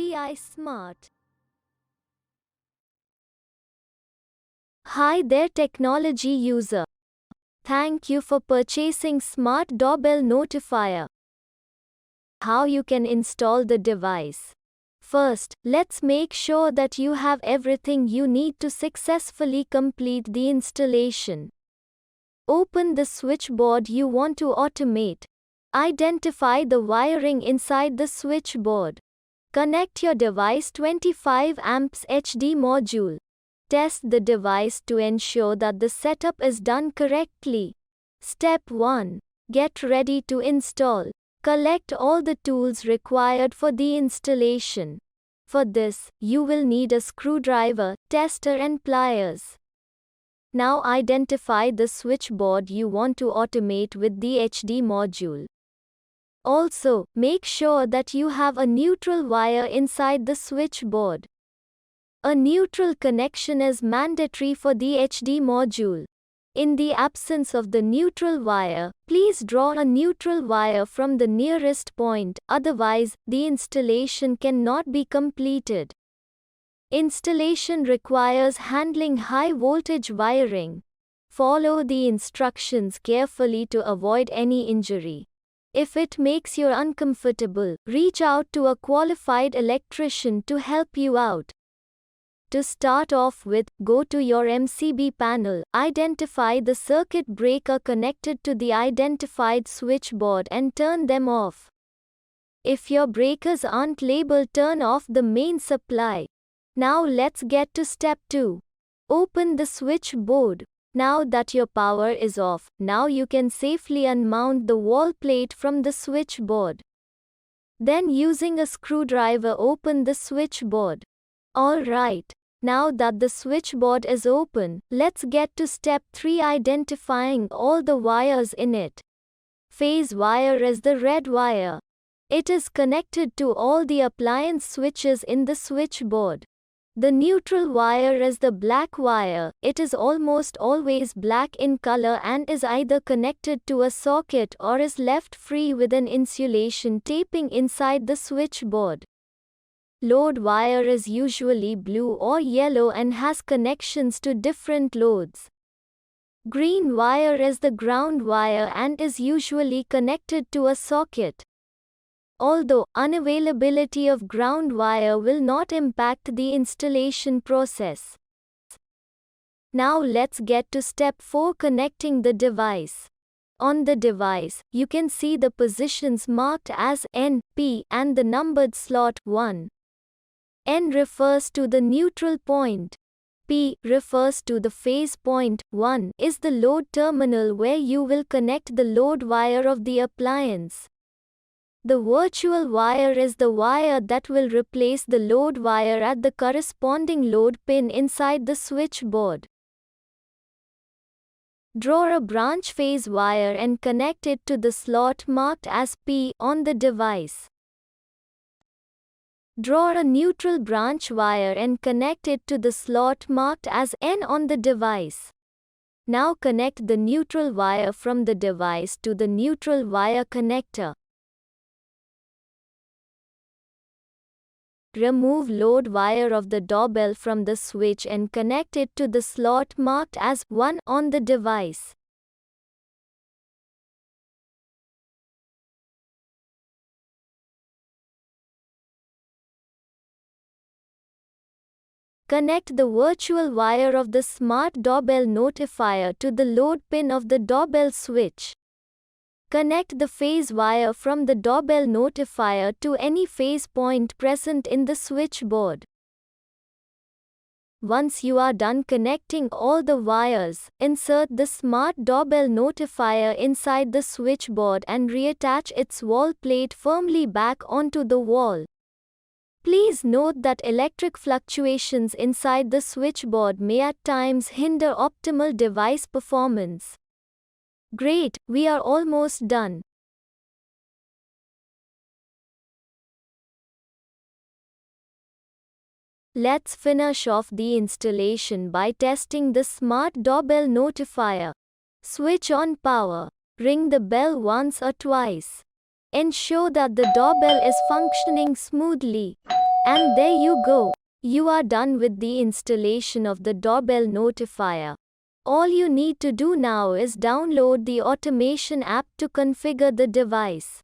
VI Smart. Hi there technology user. Thank you for purchasing Smart Doorbell Notifier. How you can install the device. First, let's make sure that you have everything you need to successfully complete the installation. Open the switchboard you want to automate. Identify the wiring inside the switchboard. Connect your device 25 amps HD module. Test the device to ensure that the setup is done correctly. Step 1. Get ready to install. Collect all the tools required for the installation. For this, you will need a screwdriver, tester and pliers. Now identify the switchboard you want to automate with the HD module. Also, make sure that you have a neutral wire inside the switchboard. A neutral connection is mandatory for the HD module. In the absence of the neutral wire, please draw a neutral wire from the nearest point, otherwise, the installation cannot be completed. Installation requires handling high voltage wiring. Follow the instructions carefully to avoid any injury. If it makes you uncomfortable, reach out to a qualified electrician to help you out. To start off with, go to your MCB panel, identify the circuit breaker connected to the identified switchboard and turn them off. If your breakers aren't labeled, turn off the main supply. Now let's get to step 2. Open the switchboard. Now that your power is off, now you can safely unmount the wall plate from the switchboard. Then using a screwdriver open the switchboard. Alright. Now that the switchboard is open, let's get to step 3, identifying all the wires in it. Phase wire is the red wire. It is connected to all the appliance switches in the switchboard. The neutral wire is the black wire. It is almost always black in color and is either connected to a socket or is left free with an insulation taping inside the switchboard. Load wire is usually blue or yellow and has connections to different loads. Green wire is the ground wire and is usually connected to a socket. Although unavailability of ground wire will not impact the installation process. Now let's get to step 4, connecting the device. On the device, you can see the positions marked as N, P and the numbered slot 1. N refers to the neutral point. P refers to the phase point. 1 is the load terminal where you will connect the load wire of the appliance. The virtual wire is the wire that will replace the load wire at the corresponding load pin inside the switchboard. Draw a branch phase wire and connect it to the slot marked as P on the device. Draw a neutral branch wire and connect it to the slot marked as N on the device. Now connect the neutral wire from the device to the neutral wire connector. Remove load wire of the doorbell from the switch and connect it to the slot marked as 1 on the device. Connect the virtual wire of the Smart Doorbell Notifier to the load pin of the doorbell switch. Connect the phase wire from the doorbell notifier to any phase point present in the switchboard. Once you are done connecting all the wires, insert the Smart Doorbell Notifier inside the switchboard and reattach its wall plate firmly back onto the wall. Please note that electric fluctuations inside the switchboard may at times hinder optimal device performance. Great, we are almost done. Let's finish off the installation by testing the Smart Doorbell Notifier. Switch on power. Ring the bell once or twice. Ensure that the doorbell is functioning smoothly. And there you go. You are done with the installation of the doorbell notifier. All you need to do now is download the automation app to configure the device.